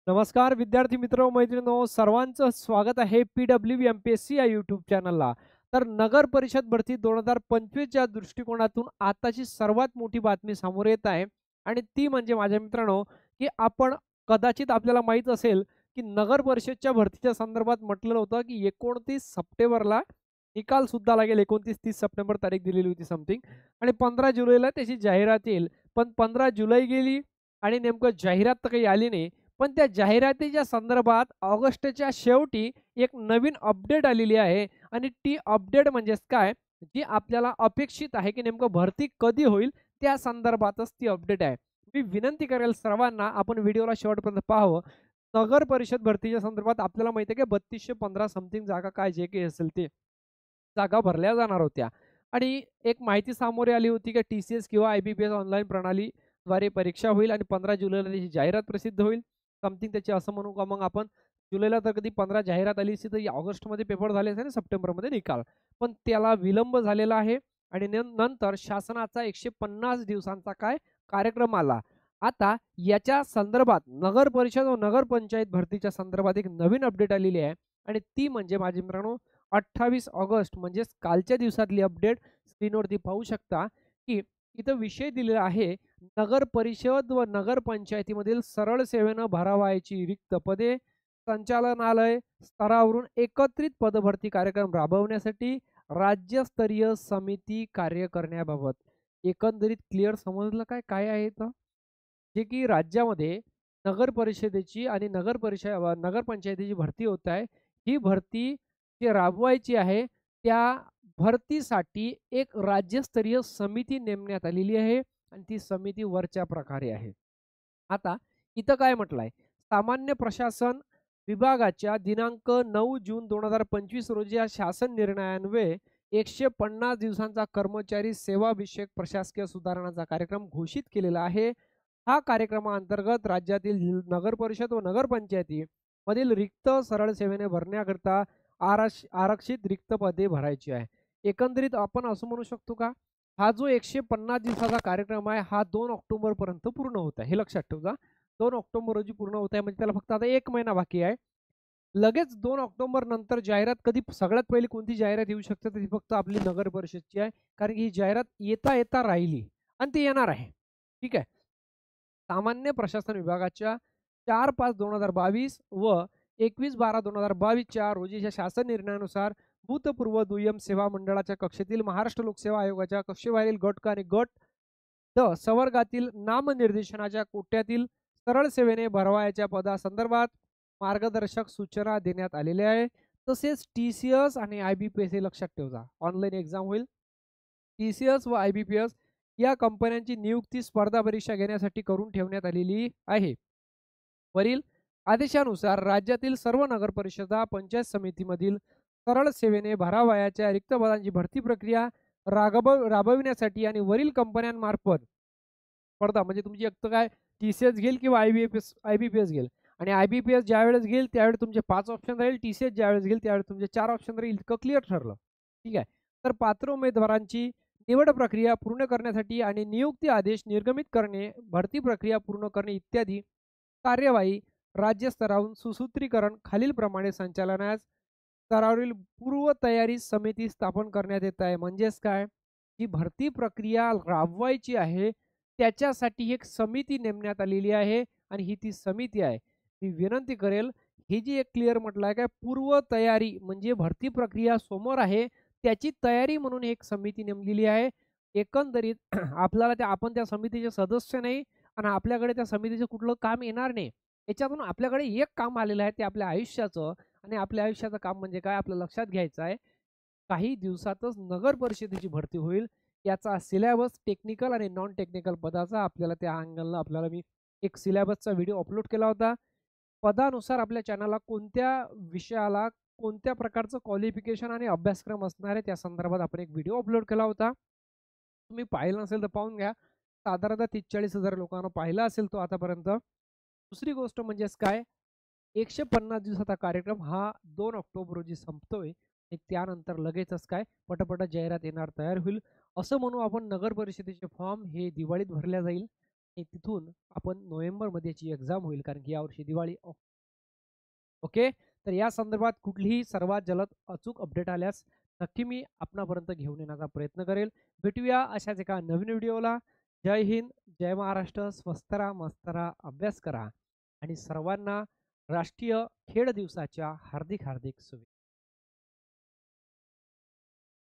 नमस्कार विद्यार्थी मित्र मैत्रिणींनो सर्वांचं स्वागत आहे PWM-MPSC या यूट्यूब चॅनलला. तर नगर परिषद भरती 2025च्या दृष्टिकोनातून आताची सर्वात मोठी बातमी समोर येत आहे आणि ती म्हणजे माझ्या मित्रांनो, की आपण कदाचित आपल्याला माहीत असेल, की नगर परिषदच्या भरतीच्या संदर्भात म्हटलेलं होतं, की 29 सप्टेंबरला निकाल सुद्धा लागेल. 29-30 सप्टेंबर तारीख दिलेली होती समथिंग आणि 15 जुलैला त्याची जाहिरात येईल. पण 15 जुलै गेली आणि नेमकं जाहिरात तर काही आली नाही. पण त्या जाहिरातीच्या संदर्भात ऑगस्टच्या शेवटी एक नवीन अपडेट आलेली आहे आणि ती अपडेट म्हणजेच काय, जी आपल्याला अपेक्षित आहे, की नेमकं भरती कधी होईल त्या संदर्भातच ती अपडेट आहे. मी विनंती करेल सर्वांना आपण व्हिडिओला शेवटपर्यंत पाहावं. नगर परिषद भरतीच्या संदर्भात आपल्याला माहिती आहे, की 3215 समथिंग जागा काय जे काही असेल ते जागा भरल्या जाणार होत्या आणि एक माहिती सामोरी आली होती, की TCS किंवा IBPS ऑनलाईन प्रणालीद्वारे परीक्षा होईल आणि 15 जुलैला त्याची जाहिरात प्रसिद्ध होईल. समथिंग त्याची असं म्हणू का मग आपण जुलैला तर कधी 15 जाहिरात आली असती, तर ऑगस्टमध्ये पेपर झाले असते आणि सप्टेंबरमध्ये निकाल. पण त्याला विलंब झालेला आहे आणि नंतर शासनाचा 150 दिवसांचा काय कार्यक्रम आला. आता याच्या संदर्भात नगर परिषद व नगरपंचायत भरतीच्या संदर्भात एक नवीन अपडेट आलेली आहे आणि ती म्हणजे माझे मित्रांनो 28 ऑगस्ट म्हणजेच कालच्या दिवसातली अपडेट स्क्रीनवरती पाहू शकता, की इथं विषय दिलेला आहे, नगर परिषद व नगरपंचायतीमधील सरळ सेवेनं भरावयाची रिक्त पदे संचालनालय स्तरावरून एकत्रित पदभरती कार्यक्रम राबवण्यासाठी राज्यस्तरीय समिती कार्य करण्याबाबत. एकंदरीत क्लिअर समजलं काय काय आहे इथं? जे की राज्यामध्ये नगर परिषदेची आणि नगरपंचायतीची भरती होत आहे. ही भरती जी राबवायची आहे, त्या भरतीसाठी एक राज्यस्तरीय समिती नेमण्यात आलेली आहे आणि ती समिती वरच्या प्रकारे आहे. आता इथं काय म्हटलंय, सामान्य प्रशासन विभागाच्या दिनांक 9 जून 2025 रोजी या शासन निर्णयान्वये 150 दिवसांचा कर्मचारी सेवाविषयक प्रशासकीय सुधारणाचा कार्यक्रम घोषित केलेला आहे. हा कार्यक्रमाअंतर्गत राज्यातील नगरपरिषद व नगरपंचायती मधील रिक्त सरळ सेवेने भरण्याकरिता आरक्षित रिक्त पदे भरायची आहे. एकंदरीत आपण असं म्हणू शकतो का, हा जो 150 दिवसाचा कार्यक्रम आहे, हा 2 ऑक्टोबरपर्यंत पूर्ण होत आहे. हे लक्षात ठेवा. 2 ऑक्टोबर रोजी पूर्ण होत आहे म्हणजे त्याला फक्त आता 1 महिना बाकी आहे. लगेच 2 ऑक्टोबर नंतर जाहिरात कधी सगळ्यात पहिली कोणती जाहिरात येऊ शकते, तर ती फक्त आपली नगर परिषदची आहे. कारण की ही जाहिरात येता राहिली आणि ती येणार आहे. ठीक आहे. सामान्य प्रशासन विभागाच्या 4/5/2022 व 21/12/2022च्या रोजीच्या शासन निर्णयानुसार भूतपूर्व दुय्यम सेवा मंडळाच्या कक्षेतील महाराष्ट्र लोकसेवा आयोगाच्या कक्षेबाहेरील गट आणि गट द संवर्गातील नामनिर्देशनाच्या कोट्यातील सरळ सेवेने भरवायच्या पदासंदर्भात मार्गदर्शक सूचना देण्यात आलेल्या आहे. तसेच TCS आणि IBPS हे लक्षात ठेवा. ऑनलाईन एक्झाम होईल. TCS व IBPS या कंपन्यांची नियुक्ती स्पर्धा परीक्षा घेण्यासाठी करून ठेवण्यात आलेली आहे. वरील आदेशानुसार राज्यातील सर्व नगरपरिषदा, पंचायत समितीमधील सरळ सेवेने भरावयाच्या रिक्त पदांची भरती प्रक्रिया राबविण्यासाठी आणि वरील कंपन्यांमार्फत स्पर्धा म्हणजे तुमची एक तर काय TCS घेईल किंवा IBPS घेईल आणि IBPS ज्यावेळेस घेईल त्यावेळेस तुमचे 5 ऑप्शन राहील. TCS ज्यावेळेस घेईल त्यावेळेस तुमचे 4 ऑप्शन राहील. इतकं क्लिअर ठरलं. ठीक आहे. तर पात्र उमेदवारांची निवड प्रक्रिया पूर्ण करण्यासाठी आणि नियुक्ती आदेश निर्गमित करणे, भरती प्रक्रिया पूर्ण करणे इत्यादी कार्यवाही राज्यस्तरावरून सुसूत्रीकरण खालीलप्रमाणे संचालनास स्तरावरील पूर्वतयारी समिती स्थापन करण्यात येत आहे. म्हणजेच काय? जी भरती प्रक्रिया राबवायची आहे, त्याच्यासाठी एक समिती नेमण्यात आलेली आहे आणि ही ती समिती आहे. मी विनंती करेल, ही जी एक क्लिअर म्हटलं आहे काय पूर्वतयारी म्हणजे भरती प्रक्रिया समोर आहे, त्याची तयारी म्हणून एक समिती नेमलेली आहे. एकंदरीत आपल्याला आपण त्या समितीचे सदस्य नाही आणि आपल्याकडे त्या समितीचं कुठलं काम येणार नाही. याच्यातून आपल्याकडे एक काम आलेलं आहे, ते आपल्या आयुष्याचं आणि आपल्या आयुष्याचं काम म्हणजे काय आपलं लक्षात घ्यायचं आहे. काही दिवसातच नगर परिषदेची भरती होईल. याचा सिलेबस टेक्निकल आणि नॉन टेक्निकल पदाचा आपल्याला त्या अँगलनं आपल्याला मी एक सिलेबसचा व्हिडिओ अपलोड केला होता. पदानुसार आपल्या चॅनलला कोणत्या विषयाला कोणत्या प्रकारचं क्वालिफिकेशन आणि अभ्यासक्रम असणार आहे त्या संदर्भात आपण एक व्हिडिओ अपलोड केला होता. तुम्ही पाहिलं नसेल तर पाहून घ्या. साधारणतः 30-40 हजार लोकांना पाहिला असेल तो आतापर्यंत. दुसरी गोष्ट म्हणजेच काय 150 दिवसाचा कार्यक्रम हा 2 ऑक्टोबर रोजी संपतोय आणि त्यानंतर लगेचच काय पटापट जाहिरात येणार तयार होईल. असं म्हणू आपण नगर परिषदेचे फॉर्म हे दिवाळीत भरल्या जाईल आणि तिथून आपण नोव्हेंबरमध्ये याची एक्झाम होईल कारण की यावर्षी दिवाळी ओके. तर या संदर्भात कुठलीही सर्वात जलद अचूक अपडेट आल्यास नक्की मी आपणापर्यंत घेऊन येण्याचा प्रयत्न करेल. भेटूया अशाच एका नवीन व्हिडिओला. जय हिंद, जय महाराष्ट्र. स्वस्त राहा, मस्त राहा, अभ्यास करा आणि सर्वांना राष्ट्रीय खेळ दिवसाच्या हार्दिक हार्दिक शुभेच्छा.